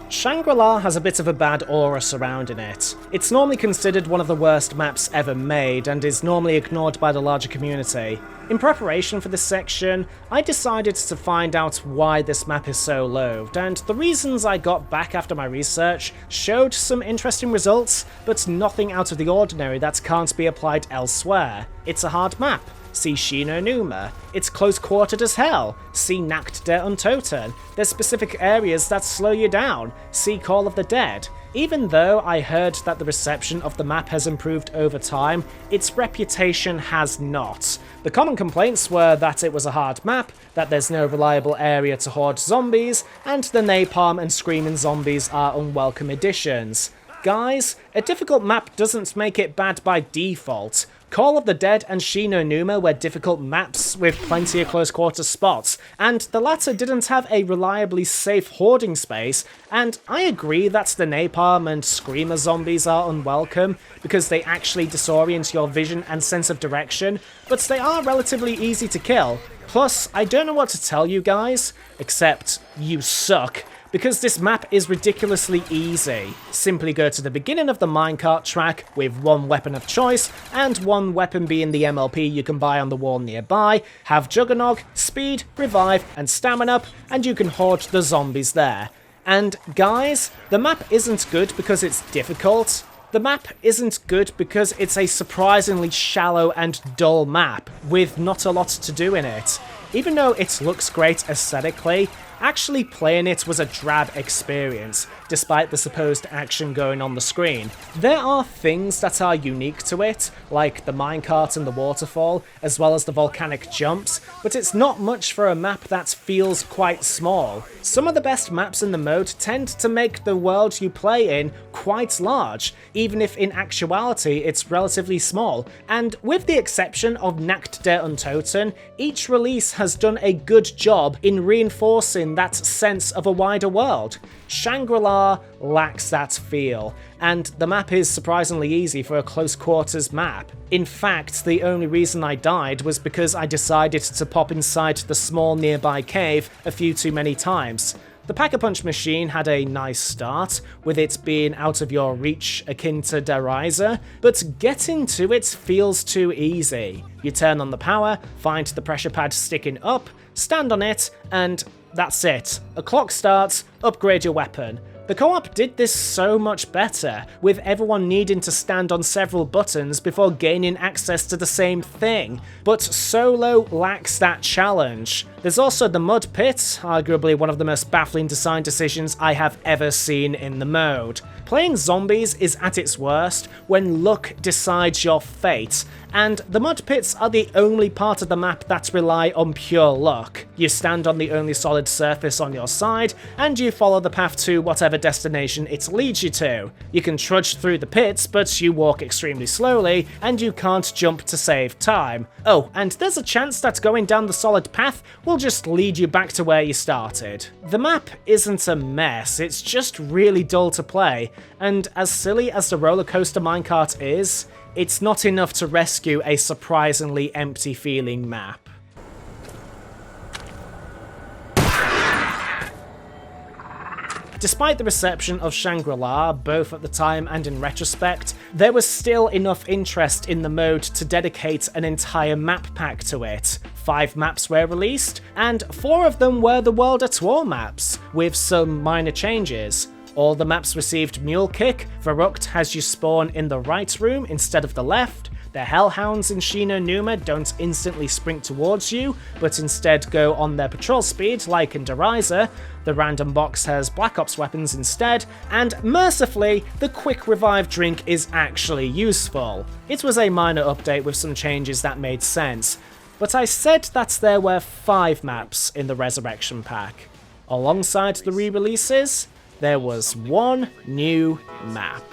Shangri-La has a bit of a bad aura surrounding it. It's normally considered one of the worst maps ever made and is normally ignored by the larger community. In preparation for this section, I decided to find out why this map is so loathed, and the reasons I got back after my research showed some interesting results, but nothing out of the ordinary that can't be applied elsewhere. It's a hard map. See Shi No Numa. It's close-quartered as hell. See Nacht der Untoten. There's specific areas that slow you down. See Call of the Dead. Even though I heard that the reception of the map has improved over time, its reputation has not. The common complaints were that it was a hard map, that there's no reliable area to hoard zombies, and the napalm and screaming zombies are unwelcome additions. Guys, a difficult map doesn't make it bad by default. Call of the Dead and Shi No Numa were difficult maps with plenty of close-quarter spots, and the latter didn't have a reliably safe hoarding space, and I agree that the napalm and screamer zombies are unwelcome because they actually disorient your vision and sense of direction, but they are relatively easy to kill. Plus, I don't know what to tell you guys, except you suck. Because this map is ridiculously easy. Simply go to the beginning of the minecart track with one weapon of choice, and one weapon being the MLP you can buy on the wall nearby, have Juggernog, speed, revive, and stamina up, and you can hoard the zombies there. And guys, the map isn't good because it's difficult. The map isn't good because it's a surprisingly shallow and dull map with not a lot to do in it. Even though it looks great aesthetically, actually playing it was a drab experience, despite the supposed action going on the screen. There are things that are unique to it, like the minecart and the waterfall, as well as the volcanic jumps, but it's not much for a map that feels quite small. Some of the best maps in the mode tend to make the world you play in quite large, even if in actuality it's relatively small, and with the exception of Nacht der Untoten, each release has done a good job in reinforcing that sense of a wider world. Shangri-La lacks that feel, and the map is surprisingly easy for a close quarters map. In fact, the only reason I died was because I decided to pop inside the small nearby cave a few too many times. The Pack-a-Punch machine had a nice start, with it being out of your reach akin to Riese, but getting to it feels too easy. You turn on the power, find the pressure pad sticking up, stand on it, and that's it. A clock starts, upgrade your weapon. The co-op did this so much better, with everyone needing to stand on several buttons before gaining access to the same thing, but solo lacks that challenge. There's also the mud pit, arguably one of the most baffling design decisions I have ever seen in the mode. Playing zombies is at its worst when luck decides your fate, and the mud pits are the only part of the map that rely on pure luck. You stand on the only solid surface on your side, and you follow the path to whatever destination it leads you to. You can trudge through the pits, but you walk extremely slowly, and you can't jump to save time. Oh, and there's a chance that going down the solid path will just lead you back to where you started. The map isn't a mess, it's just really dull to play, and as silly as the roller coaster minecart is, it's not enough to rescue a surprisingly empty feeling map. Despite the reception of Shangri-La, both at the time and in retrospect, there was still enough interest in the mode to dedicate an entire map pack to it. 5 maps were released, and 4 of them were the World at War maps, with some minor changes. All the maps received Mule Kick, Verruckt has you spawn in the right room instead of the left, the Hellhounds in Shi No Numa don't instantly sprint towards you, but instead go on their patrol speed like in Riese, the random box has Black Ops weapons instead, and mercifully, the quick revive drink is actually useful. It was a minor update with some changes that made sense, but I said that there were 5 maps in the Resurrection Pack. Alongside the re-releases, there was 1 new map.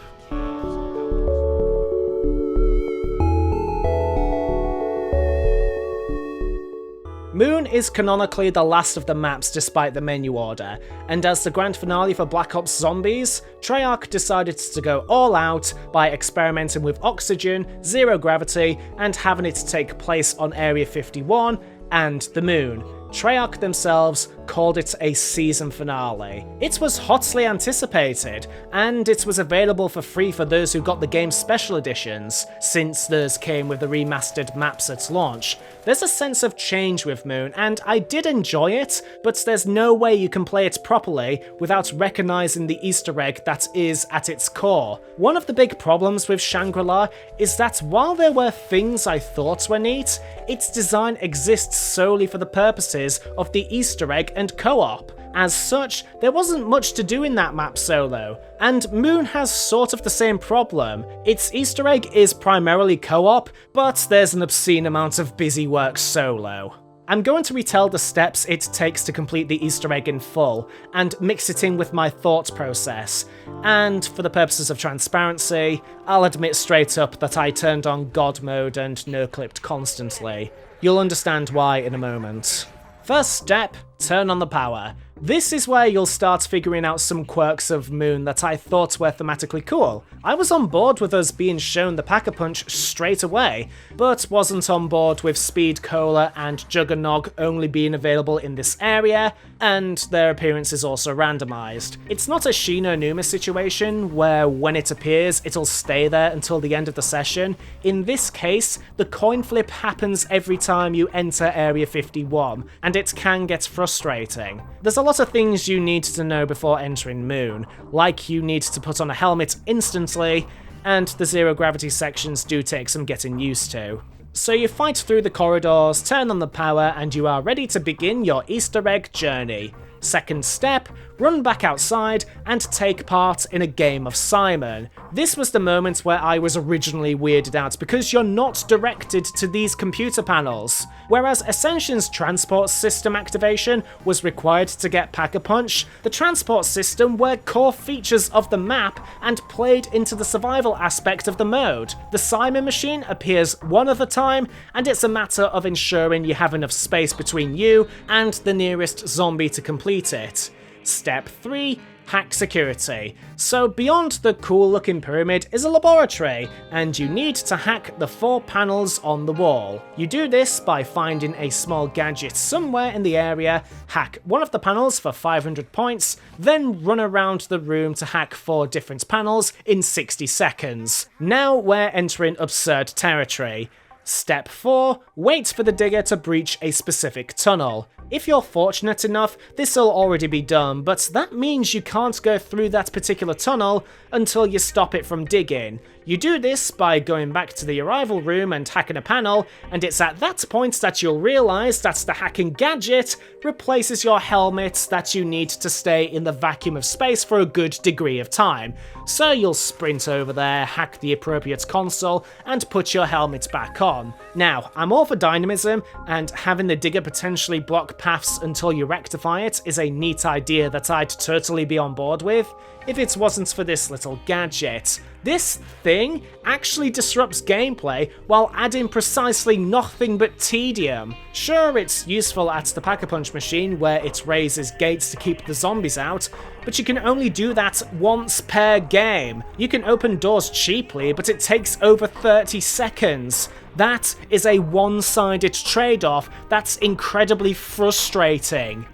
Moon is canonically the last of the maps despite the menu order, and as the grand finale for Black Ops Zombies, Treyarch decided to go all out by experimenting with oxygen, zero gravity, and having it take place on Area 51 and the Moon. Treyarch themselves called it a season finale. It was hotly anticipated, and it was available for free for those who got the game's special editions, since theirs came with the remastered maps at launch. There's a sense of change with Moon, and I did enjoy it, but there's no way you can play it properly without recognising the Easter egg that is at its core. One of the big problems with Shangri-La is that while there were things I thought were neat, its design exists solely for the purposes of the Easter egg and co-op. As such, there wasn't much to do in that map solo, and Moon has sort of the same problem. Its Easter egg is primarily co-op, but there's an obscene amount of busy work solo. I'm going to retell the steps it takes to complete the Easter egg in full, and mix it in with my thought process, and for the purposes of transparency, I'll admit straight up that I turned on God mode and no-clipped constantly. You'll understand why in a moment. First step, turn on the power. This is where you'll start figuring out some quirks of Moon that I thought were thematically cool. I was on board with us being shown the Pack-a-Punch straight away, but wasn't on board with Speed Cola and Juggernog only being available in this area, and their appearance is also randomized. It's not a Shi No Numa situation where when it appears it'll stay there until the end of the session. In this case, the coin flip happens every time you enter Area 51, and it can get frustrating. There's a lot of things you need to know before entering Moon, like you need to put on a helmet instantly, and the zero gravity sections do take some getting used to. So you fight through the corridors, turn on the power, and you are ready to begin your Easter egg journey. Second step, run back outside and take part in a game of Simon. This was the moment where I was originally weirded out because you're not directed to these computer panels. Whereas Ascension's transport system activation was required to get Pack-a-Punch, the transport system were core features of the map and played into the survival aspect of the mode. The Simon machine appears one at a time, and it's a matter of ensuring you have enough space between you and the nearest zombie to complete it. Step 3. Hack security. So beyond the cool looking pyramid is a laboratory, and you need to hack the 4 panels on the wall. You do this by finding a small gadget somewhere in the area, hack one of the panels for 500 points, then run around the room to hack 4 different panels in 60 seconds. Now we're entering absurd territory. Step 4. Wait for the digger to breach a specific tunnel. If you're fortunate enough, this'll already be done, but that means you can't go through that particular tunnel until you stop it from digging. You do this by going back to the arrival room and hacking a panel, and it's at that point that you'll realise that the hacking gadget replaces your helmet that you need to stay in the vacuum of space for a good degree of time. So you'll sprint over there, hack the appropriate console, and put your helmet back on. Now, I'm all for dynamism, and having the digger potentially block paths until you rectify it is a neat idea that I'd totally be on board with, if it wasn't for this little gadget. This thing actually disrupts gameplay while adding precisely nothing but tedium. Sure, it's useful at the Pack-a-Punch machine where it raises gates to keep the zombies out, but you can only do that once per game. You can open doors cheaply, but it takes over 30 seconds. That is a one-sided trade-off that's incredibly frustrating.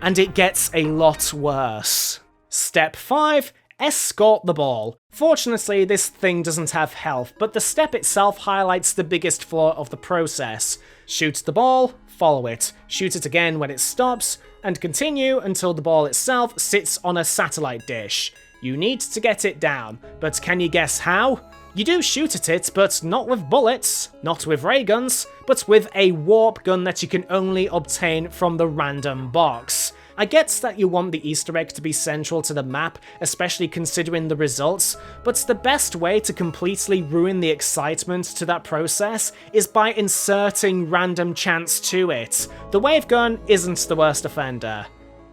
And it gets a lot worse. Step 5. Escort the ball. Fortunately, this thing doesn't have health, but the step itself highlights the biggest flaw of the process. Shoot the ball, follow it, shoot it again when it stops, and continue until the ball itself sits on a satellite dish. You need to get it down, but can you guess how? You do shoot at it, but not with bullets, not with ray guns, but with a warp gun that you can only obtain from the random box. I get that you want the Easter egg to be central to the map, especially considering the results, but the best way to completely ruin the excitement to that process is by inserting random chance to it. The wave gun isn't the worst offender,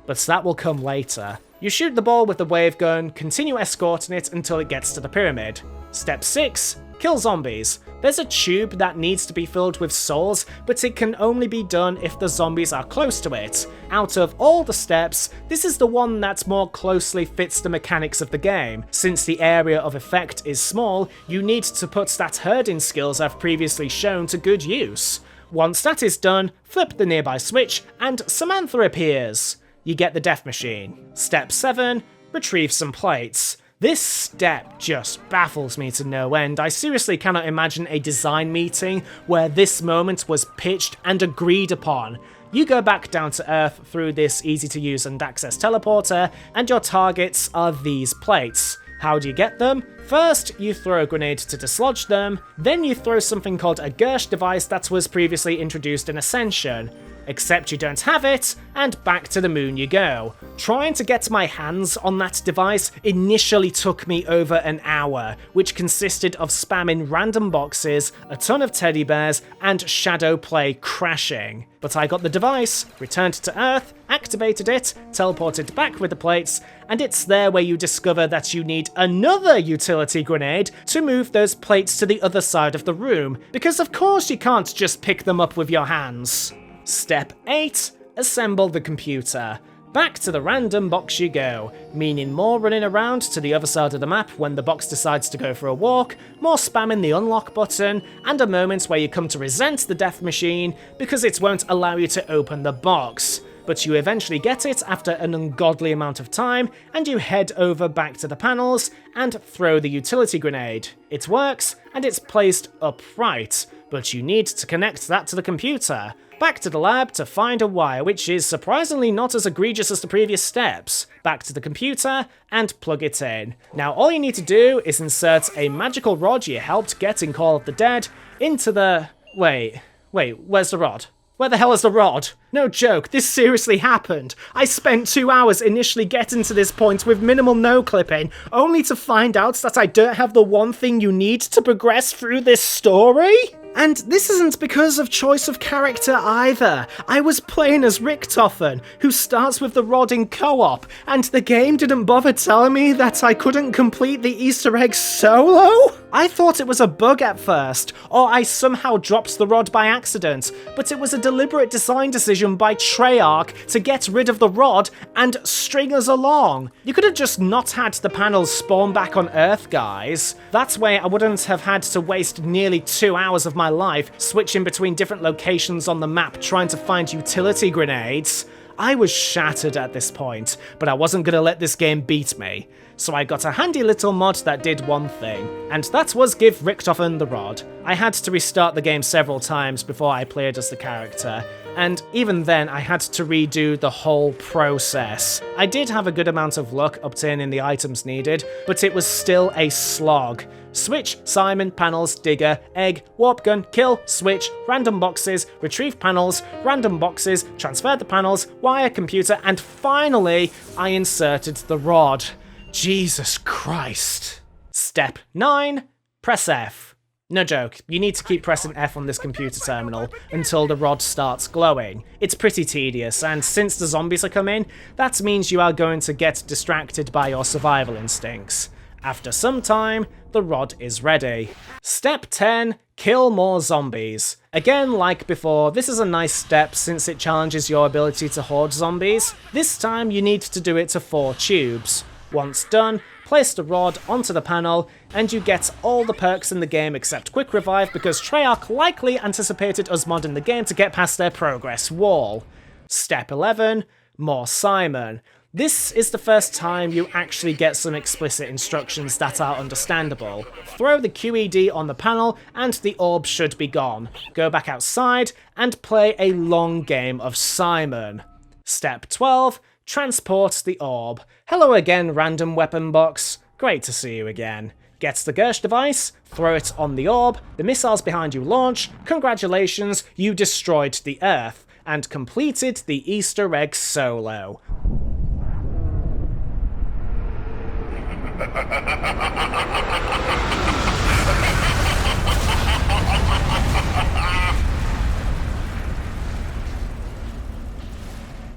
but that will come later. You shoot the ball with the wave gun, continue escorting it until it gets to the pyramid. Step 6. Kill zombies. There's a tube that needs to be filled with souls, but it can only be done if the zombies are close to it. Out of all the steps, this is the one that more closely fits the mechanics of the game. Since the area of effect is small, you need to put that herding skills I've previously shown to good use. Once that is done, flip the nearby switch and Samantha appears. You get the death machine. Step 7. Retrieve some plates. This step just baffles me to no end. I seriously cannot imagine a design meeting where this moment was pitched and agreed upon. You go back down to Earth through this easy-to-use and access teleporter, and your targets are these plates. How do you get them? First, you throw a grenade to dislodge them, then you throw something called a Gersh device that was previously introduced in Ascension. Except you don't have it, and back to the moon you go. Trying to get my hands on that device initially took me over an hour, which consisted of spamming random boxes, a ton of teddy bears, and shadow play crashing. But I got the device, returned to Earth, activated it, teleported back with the plates, and it's there where you discover that you need another utility grenade to move those plates to the other side of the room, because of course you can't just pick them up with your hands. Step 8. Assemble the computer. Back to the random box you go, meaning more running around to the other side of the map when the box decides to go for a walk, more spamming the unlock button, and a moment where you come to resent the death machine because it won't allow you to open the box. but you eventually get it after an ungodly amount of time, and you head over back to the panels and throw the utility grenade. It works, and it's placed upright, but you need to connect that to the computer. Back to the lab to find a wire, which is surprisingly not as egregious as the previous steps. Back to the computer and plug it in. Now all you need to do is insert a magical rod you helped get in Call of the Dead into the... Wait, where's the rod? Where the hell is the rod? No joke, this seriously happened. I spent 2 hours initially getting to this point with minimal no-clipping, only to find out that I don't have the one thing you need to progress through this story? And this isn't because of choice of character either. I was playing as Richthofen, who starts with the rod in co-op, and the game didn't bother telling me that I couldn't complete the Easter egg solo? I thought it was a bug at first, or I somehow dropped the rod by accident, but it was a deliberate design decision by Treyarch to get rid of the rod and string us along. You could have just not had the panels spawn back on Earth, guys. That way I wouldn't have had to waste nearly 2 hours of my life switching between different locations on the map trying to find utility grenades. I was shattered at this point, but I wasn't gonna let this game beat me. So I got a handy little mod that did one thing, and that was give Richthofen the rod. I had to restart the game several times before I played as the character, and even then I had to redo the whole process. I did have a good amount of luck obtaining the items needed, but it was still a slog. Switch, Simon, panels, digger, egg, warp gun, kill, switch, random boxes, retrieve panels, random boxes, transfer the panels, wire, computer, and finally, I inserted the rod. Jesus Christ. Step 9, press F. No joke, you need to keep pressing F on this computer terminal until the rod starts glowing. It's pretty tedious, and since the zombies are coming, that means you are going to get distracted by your survival instincts. After some time, the rod is ready. Step 10, kill more zombies. Again, like before, this is a nice step since it challenges your ability to hoard zombies. This time you need to do it to 4 tubes. Once done, place the rod onto the panel, and you get all the perks in the game except Quick Revive because Treyarch likely anticipated us modding the game to get past their progress wall. Step 11, more Simon. This is the first time you actually get some explicit instructions that are understandable. Throw the QED on the panel and the orb should be gone. Go back outside and play a long game of Simon. Step 12, transport the orb. Hello again, random weapon box. Great to see you again. Get the Gersh device, throw it on the orb, the missiles behind you launch, congratulations, you destroyed the Earth, and completed the Easter egg solo.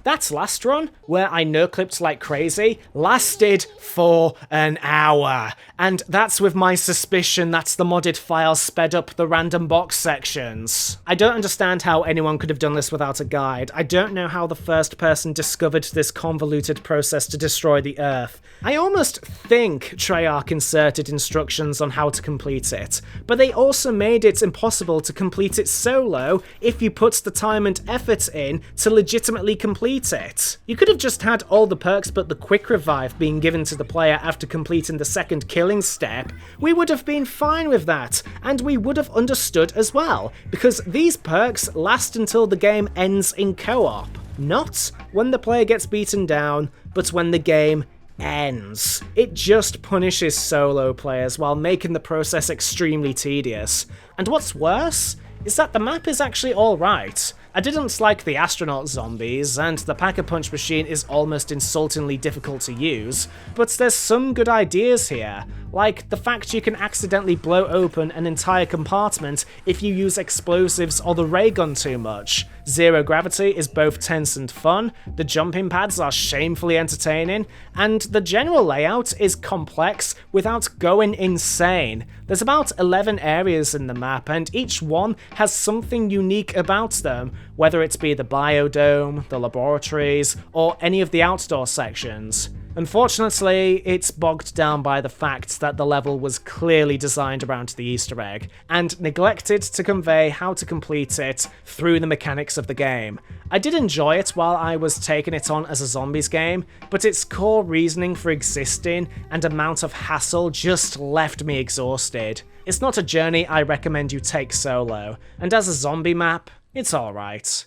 That last run, where I no-clipped like crazy, lasted for an hour. And that's with my suspicion that the modded file sped up the random box sections. I don't understand how anyone could have done this without a guide. I don't know how the first person discovered this convoluted process to destroy the Earth. I almost think Treyarch inserted instructions on how to complete it, but they also made it impossible to complete it solo if you put the time and effort in to legitimately complete it. You could have just had all the perks but the Quick Revive being given to the player after completing the second killing step. We would have been fine with that, and we would have understood as well, because these perks last until the game ends in co-op. Not when the player gets beaten down, but when the game ends. It just punishes solo players while making the process extremely tedious. And what's worse is that the map is actually alright. I didn't like the astronaut zombies, and the Pack-a-Punch machine is almost insultingly difficult to use, but there's some good ideas here, like the fact you can accidentally blow open an entire compartment if you use explosives or the ray gun too much. Zero gravity is both tense and fun, the jumping pads are shamefully entertaining, and the general layout is complex without going insane. There's about 11 areas in the map, and each one has something unique about them, whether it be the biodome, the laboratories, or any of the outdoor sections. Unfortunately, it's bogged down by the fact that the level was clearly designed around the Easter egg, and neglected to convey how to complete it through the mechanics of the game. I did enjoy it while I was taking it on as a zombies game, but its core reasoning for existing and amount of hassle just left me exhausted. It's not a journey I recommend you take solo, and as a zombie map, it's alright.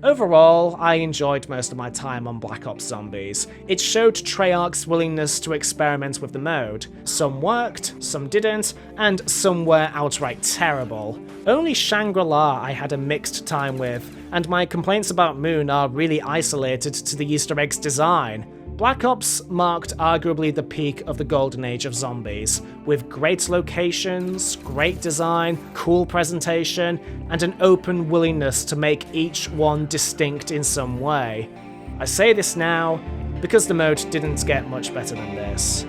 Overall, I enjoyed most of my time on Black Ops Zombies. It showed Treyarch's willingness to experiment with the mode. Some worked, some didn't, and some were outright terrible. Only Shangri-La I had a mixed time with, and my complaints about Moon are really isolated to the Easter egg's design. Black Ops marked arguably the peak of the golden age of zombies, with great locations, great design, cool presentation, and an open willingness to make each one distinct in some way. I say this now because the mode didn't get much better than this.